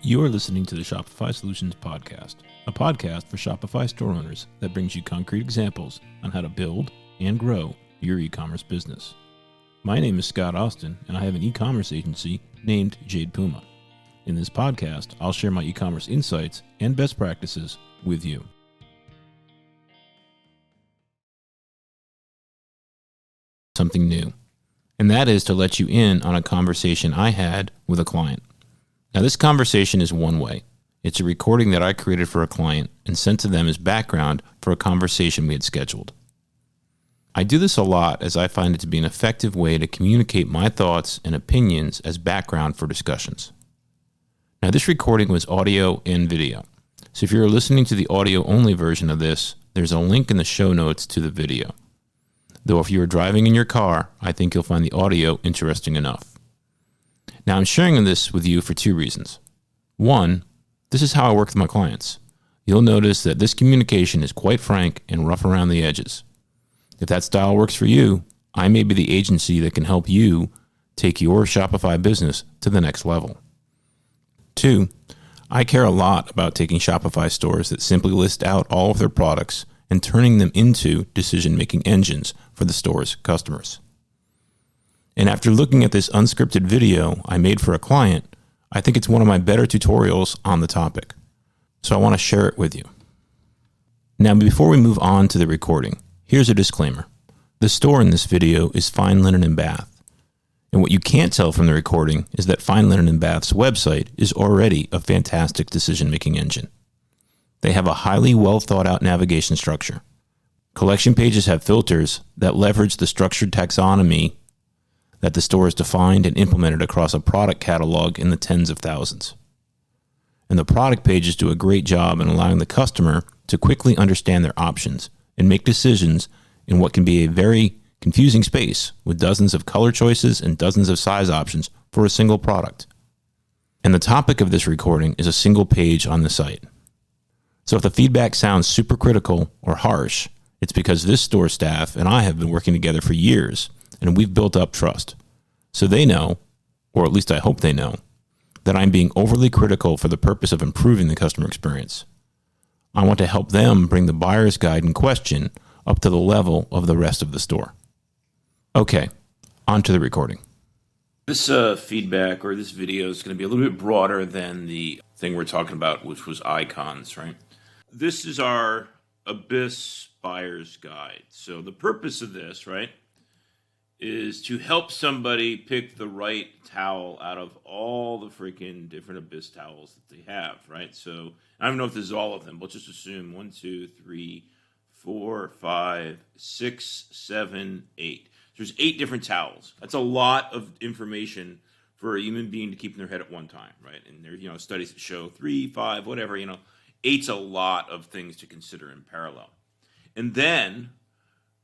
You are listening to the Shopify Solutions Podcast, a podcast for Shopify store owners that brings you concrete examples on how to build and grow your e-commerce business. My name is Scott Austin, and I have an e-commerce agency named Jade Puma. In this podcast, I'll share my e-commerce insights and best practices with you. Something new, and that is to let you in on a conversation I had with a client. Now, this conversation is one way. It's a recording that I created for a client and sent to them as background for a conversation we had scheduled. I do this a lot as I find it to be an effective way to communicate my thoughts and opinions as background for discussions. Now, this recording was audio and video. So if you're listening to the audio-only version of this, there's a link in the show notes to the video. Though if you are driving in your car, I think you'll find the audio interesting enough. Now, I'm sharing this with you for two reasons. One, this is how I work with my clients. You'll notice that this communication is quite frank and rough around the edges. If that style works for you, I may be the agency that can help you take your Shopify business to the next level. Two, I care a lot about taking Shopify stores that simply list out all of their products and turning them into decision-making engines for the store's customers. And after looking at this unscripted video I made for a client, I think it's one of my better tutorials on the topic. So I want to share it with you. Now, before we move on to the recording, here's a disclaimer. The store in this video is Fine Linen & Bath. And what you can't tell from the recording is that Fine Linen & Bath's website is already a fantastic decision-making engine. They have a highly well thought out navigation structure. Collection pages have filters that leverage the structured taxonomy that the store has defined and implemented across a product catalog in the tens of thousands. And the product pages do a great job in allowing the customer to quickly understand their options and make decisions in what can be a very confusing space with dozens of color choices and dozens of size options for a single product. And the topic of this recording is a single page on the site. So if the feedback sounds super critical or harsh, it's because this store staff and I have been working together for years, and we've built up trust. So they know, or at least I hope they know, that I'm being overly critical for the purpose of improving the customer experience. I want to help them bring the buyer's guide in question up to the level of the rest of the store. Okay, on to the recording. This feedback or this video is going to be a little bit broader than the thing we're talking about, which was icons, right? This is our Abyss buyer's guide. So the purpose of this, right, is to help somebody pick the right towel out of all the freaking different Abyss towels that they have, right? So I don't know if this is all of them, but just assume 1, 2, 3, 4, 5, 6, 7, 8. There's 8 different towels. That's a lot of information for a human being to keep in their head at one time, right? And there's studies that show 3, 5, whatever, 8's a lot of things to consider in parallel. And then,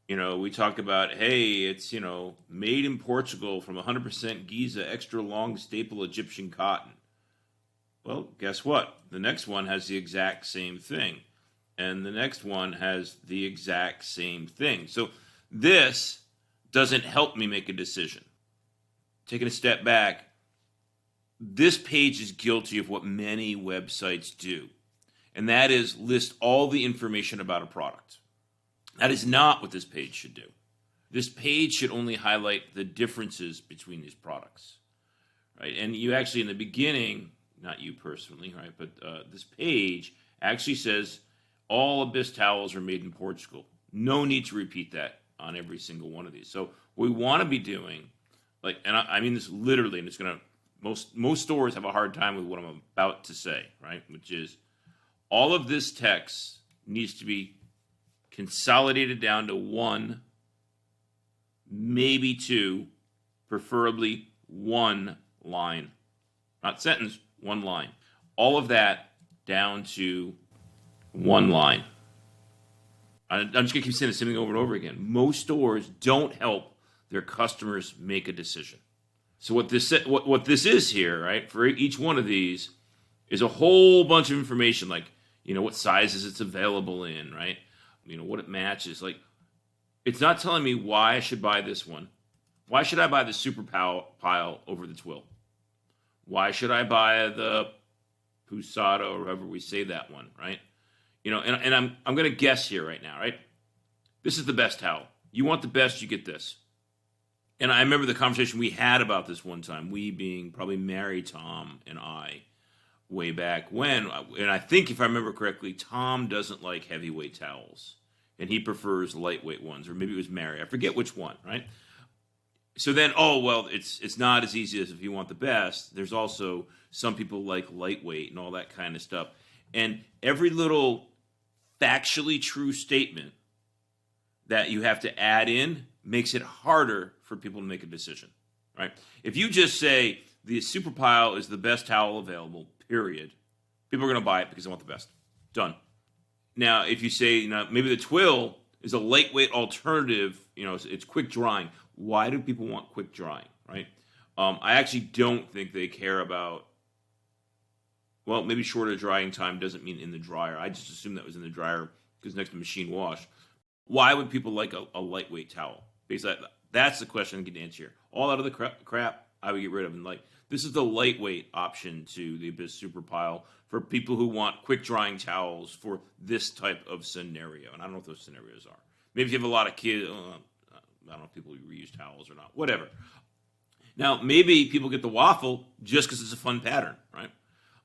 we talk about, hey, it's, made in Portugal from 100% Giza extra long staple Egyptian cotton. Well, guess what? The next one has the exact same thing. And the next one has the exact same thing. So this doesn't help me make a decision. Taking a step back, this page is guilty of what many websites do. And that is list all the information about a product. That is not what this page should do. This page should only highlight the differences between these products, right? And you actually, in the beginning, not you personally, right, but this page actually says all Abyss towels are made in Portugal. No need to repeat that on every single one of these. So what we want to be doing, and I mean this literally, and it's going to, most stores have a hard time with what I'm about to say, right, which is all of this text needs to be consolidated down to 1, maybe 2, preferably 1 line. Not sentence, 1 line. All of that down to 1 line. I'm just going to keep saying the same thing over and over again. Most stores don't help their customers make a decision. So what this is here, right, for each one of these is a whole bunch of information, like, what sizes it's available in, right? What it matches. Like, it's not telling me why I should buy this one. Why should I buy the Super Pile over the Twill? Why should I buy the Pusada, or however we say that one, right? And I'm going to guess here right now, right? This is the best towel. You want the best, you get this. And I remember the conversation we had about this one time, we being probably Mary, Tom, and I, way back when. And I think, if I remember correctly, Tom doesn't like heavyweight towels, and he prefers lightweight ones, or maybe it was Mary. I forget which one, right? So then, it's not as easy as if you want the best. There's also some people like lightweight and all that kind of stuff. And every little factually true statement that you have to add in makes it harder for people to make a decision, right? If you just say the Super Pile is the best towel available, period, people are going to buy it because they want the best. Done. Now, if you say, maybe the Twill is a lightweight alternative, it's quick drying. Why do people want quick drying, right? I actually don't think they care about, maybe shorter drying time doesn't mean in the dryer. I just assume that was in the dryer because next to machine wash. Why would people like a lightweight towel? Because that's the question I get to answer here. All that other crap I would get rid of. And this is the lightweight option to the Abyss Super Pile for people who want quick drying towels for this type of scenario. And I don't know what those scenarios are. Maybe if you have a lot of kids, I don't know if people reuse towels or not, whatever. Now, maybe people get the waffle just because it's a fun pattern, right?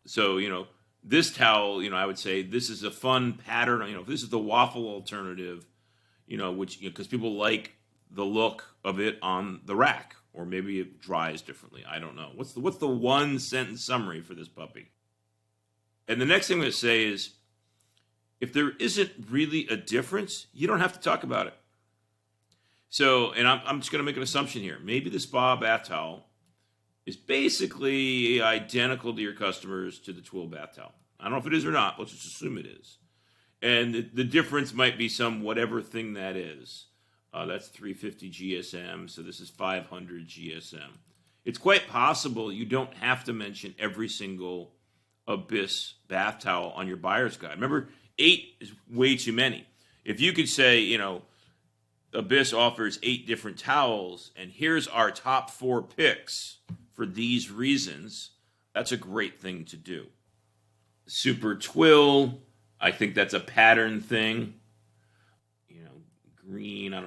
So, this towel, I would say this is a fun pattern. If this is the waffle alternative, which, because people like the look of it on the rack, or maybe it dries differently. I don't know. What's the one sentence summary for this puppy? And the next thing I'm going to say is, if there isn't really a difference, you don't have to talk about it. So, and I'm just going to make an assumption here. Maybe the spa bath towel is basically identical to your customers to the Twill bath towel. I don't know if it is or not. Let's just assume it is. And the difference might be some whatever thing that is. That's 350 GSM, so this is 500 GSM. It's quite possible you don't have to mention every single Abyss bath towel on your buyer's guide. Remember, 8 is way too many. If you could say, Abyss offers 8 different towels, and here's our top 4 picks for these reasons, that's a great thing to do. Super Twill, I think that's a pattern thing. Green, I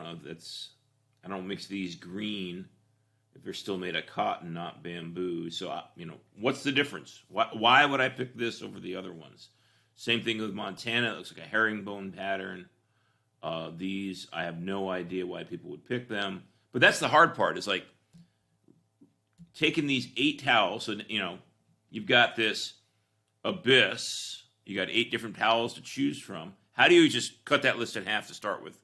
don't mix these green if they're still made of cotton, not bamboo. So, what's the difference? Why would I pick this over the other ones? Same thing with Montana. It looks like a herringbone pattern. These, I have no idea why people would pick them. But that's the hard part. Is taking these 8 towels. So, you've got this Abyss. You got 8 different towels to choose from. How do you just cut that list in half to start with?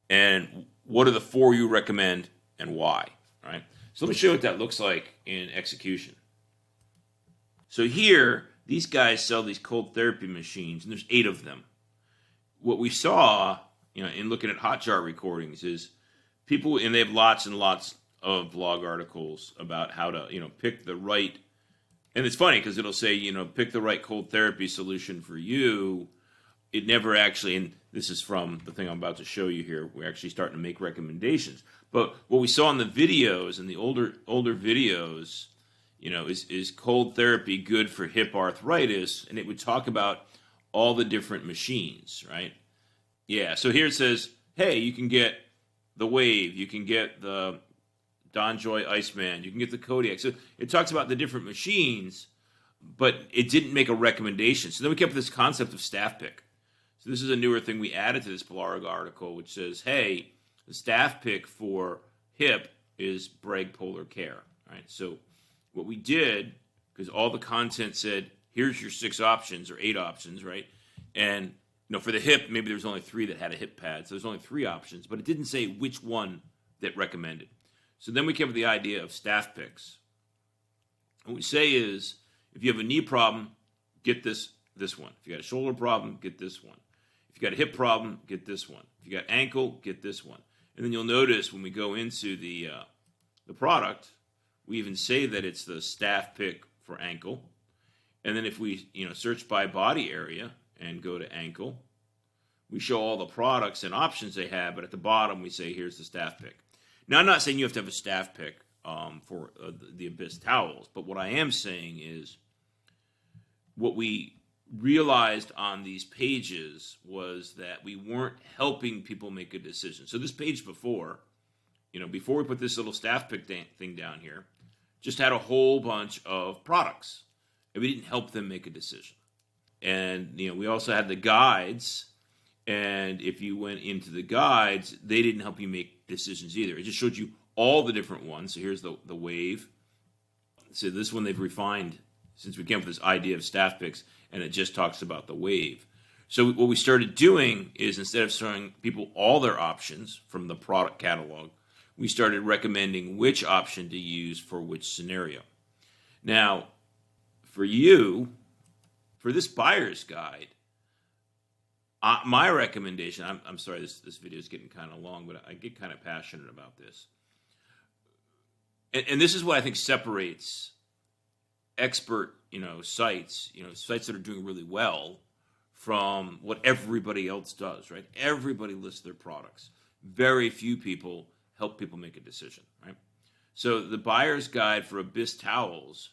And what are the 4 you recommend and why, right? So let me show you what that looks like in execution. So here, these guys sell these cold therapy machines, and there's 8 of them. What we saw, in looking at Hotjar recordings is people, and they have lots and lots of blog articles about how to, pick the right, and it's funny because it'll say, pick the right cold therapy solution for you. It never actually, and this is from the thing I'm about to show you here, we're actually starting to make recommendations. But what we saw in the videos, in the older videos, is cold therapy good for hip arthritis? And it would talk about all the different machines, right? Yeah, so here it says, hey, you can get the Wave, you can get the DonJoy Iceman, you can get the Kodiak. So it talks about the different machines, but it didn't make a recommendation. So then we came up with this concept of staff pick. So this is a newer thing we added to this blog article, which says, hey, the staff pick for hip is Bragg Polar Care. Right? So what we did, because all the content said, here's your 6 options or 8 options, right? And for the hip, maybe there's only 3 that had a hip pad, so there's only 3 options, but it didn't say which one that recommended. So then we came up with the idea of staff picks. What we say is, if you have a knee problem, get this one. If you got a shoulder problem, get this one. If you got a hip problem, get this one. If you got ankle, get this one. And then you'll notice when we go into the product, we even say that it's the staff pick for ankle. And then if we search by body area and go to ankle, we show all the products and options they have, but at the bottom we say here's the staff pick. Now I'm not saying you have to have a staff pick for the Abyss towels, but what I am saying is what we realized on these pages was that we weren't helping people make a decision. So this page before, before we put this little staff pick thing down here, just had a whole bunch of products, and we didn't help them make a decision. And we also had the guides, and if you went into the guides, they didn't help you make decisions either. It just showed you all the different ones. So here's the wave. So this one they've refined since we came up with this idea of staff picks, and it just talks about the wave. So what we started doing is, instead of showing people all their options from the product catalog, we started recommending which option to use for which scenario. Now, for this buyer's guide, my recommendation, I'm sorry, this video is getting kind of long, but I get kind of passionate about this. And this is what I think separates expert, sites, sites that are doing really well from what everybody else does, right? Everybody lists their products. Very few people help people make a decision, right? So the buyer's guide for Abyss towels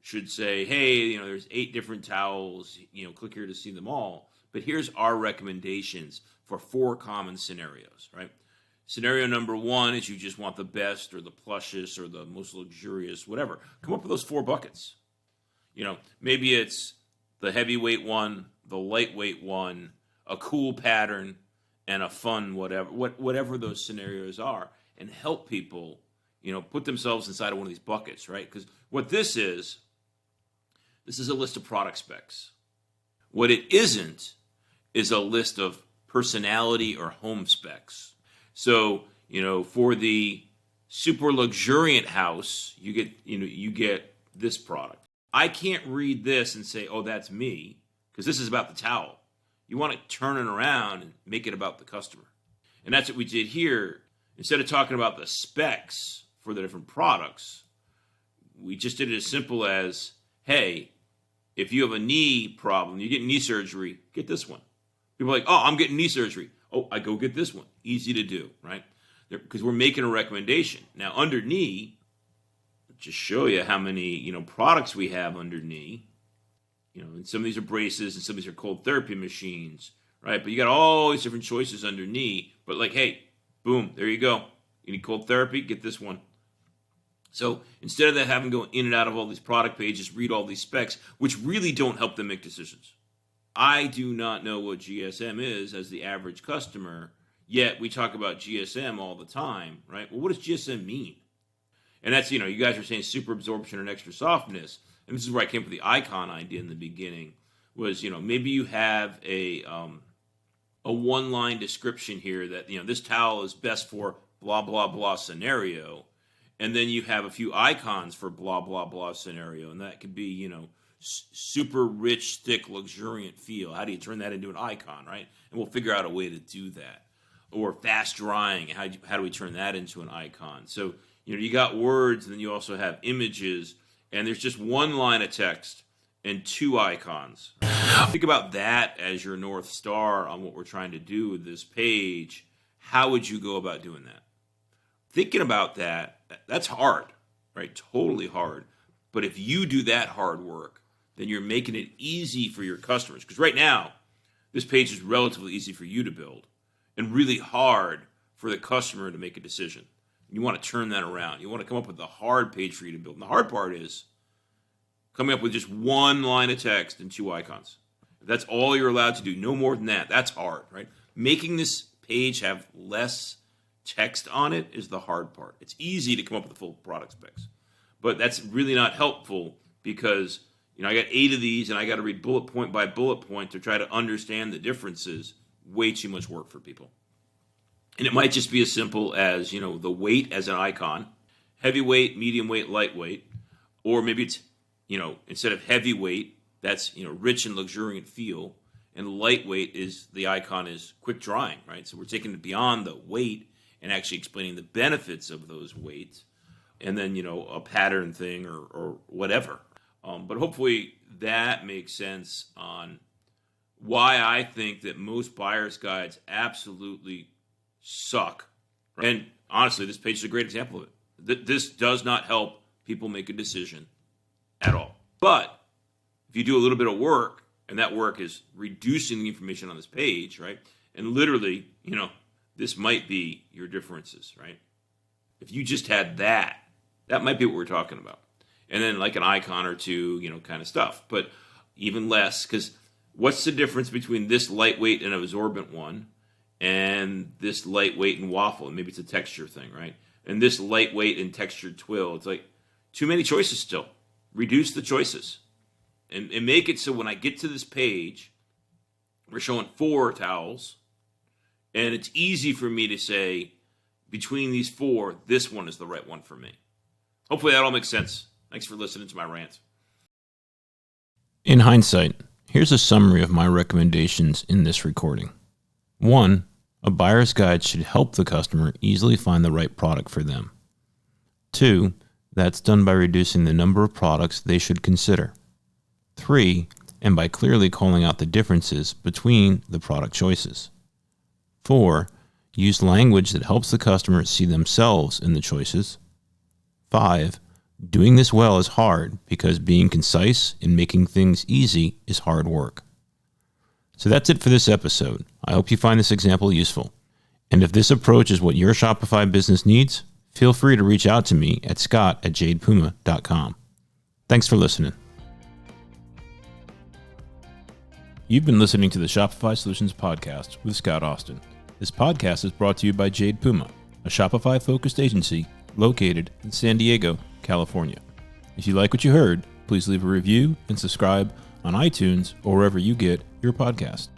should say, hey, there's 8 different towels, click here to see them all. But here's our recommendations for 4 common scenarios, right? Scenario number 1 is you just want the best or the plushest or the most luxurious, whatever. Come up with those 4 buckets. Maybe it's the heavyweight one, the lightweight one, a cool pattern, and a fun whatever those scenarios are, and help people, put themselves inside of one of these buckets, right? Because what this is a list of product specs. What it isn't is a list of personality or home specs. So, for the super luxuriant house, you get this product. I can't read this and say, oh, that's me, because this is about the towel. You want to turn it around and make it about the customer. And that's what we did here. Instead of talking about the specs for the different products, we just did it as simple as, hey, if you have a knee problem, you get knee surgery, get this one. People are like, oh, I'm getting knee surgery. Oh, I go get this one. Easy to do, right? Because we're making a recommendation. Now, under knee, just show you how many, products we have under knee. And some of these are braces and some of these are cold therapy machines, right? But you got all these different choices under knee. But like, hey, boom, there you go. You need cold therapy? Get this one. So instead of that having to go in and out of all these product pages, read all these specs, which really don't help them make decisions. I do not know what GSM is as the average customer, yet we talk about GSM all the time, right? Well, what does GSM mean? And that's, you guys are saying super absorption and extra softness. And this is where I came up with the icon idea in the beginning, was, maybe you have a one-line description here that, this towel is best for blah, blah, blah scenario. And then you have a few icons for blah, blah, blah scenario. And that could be, super rich, thick, luxuriant feel. How do you turn that into an icon, right? And we'll figure out a way to do that. Or fast drying. How do we turn that into an icon? So, you got words, and then you also have images. And there's just one line of text and 2 icons. Think about that as your North Star on what we're trying to do with this page. How would you go about doing that? Thinking about that, that's hard, right? Totally hard. But if you do that hard work, then you're making it easy for your customers. Because right now, this page is relatively easy for you to build and really hard for the customer to make a decision. You want to turn that around. You want to come up with the hard page for you to build. And the hard part is coming up with just one line of text and 2 icons. If that's all you're allowed to do, no more than that. That's hard, right? Making this page have less text on it is the hard part. It's easy to come up with the full product specs, but that's really not helpful because, I got 8 of these and I got to read bullet point by bullet point to try to understand the differences. Way too much work for people. And it might just be as simple as, the weight as an icon, heavyweight, medium weight, lightweight, or maybe it's, instead of heavyweight, that's, rich and luxuriant feel, and lightweight is the icon is quick drying, right? So we're taking it beyond the weight and actually explaining the benefits of those weights, and then, a pattern thing or whatever. But hopefully that makes sense on why I think that most buyer's guides absolutely suck. And honestly, this page is a great example of it. This does not help people make a decision at all. But If you do a little bit of work, and that work is reducing the information on this page, right? And literally, this might be your differences, right? If you just had that might be what we're talking about. And then like an icon or two, kind of stuff. But even less, because what's the difference between this lightweight and absorbent one and this lightweight and waffle? And maybe it's a texture thing, right? And this lightweight and textured twill. It's like too many choices still. Reduce the choices. And make it so when I get to this page, we're showing 4 towels. And it's easy for me to say, between these 4, this one is the right one for me. Hopefully that all makes sense. Thanks for listening to my rant. In hindsight, here's a summary of my recommendations in this recording. 1. A buyer's guide should help the customer easily find the right product for them. 2. That's done by reducing the number of products they should consider. 3. And by clearly calling out the differences between the product choices. 4. Use language that helps the customer see themselves in the choices. 5. Doing this well is hard because being concise and making things easy is hard work. So that's it for this episode. I hope you find this example useful. And if this approach is what your Shopify business needs, feel free to reach out to me at scott@jadepuma.com. Thanks for listening. You've been listening to the Shopify Solutions Podcast with Scott Austin. This podcast is brought to you by Jade Puma, a Shopify-focused agency located in San Diego, California. If you like what you heard, please leave a review and subscribe on iTunes or wherever you get your podcast.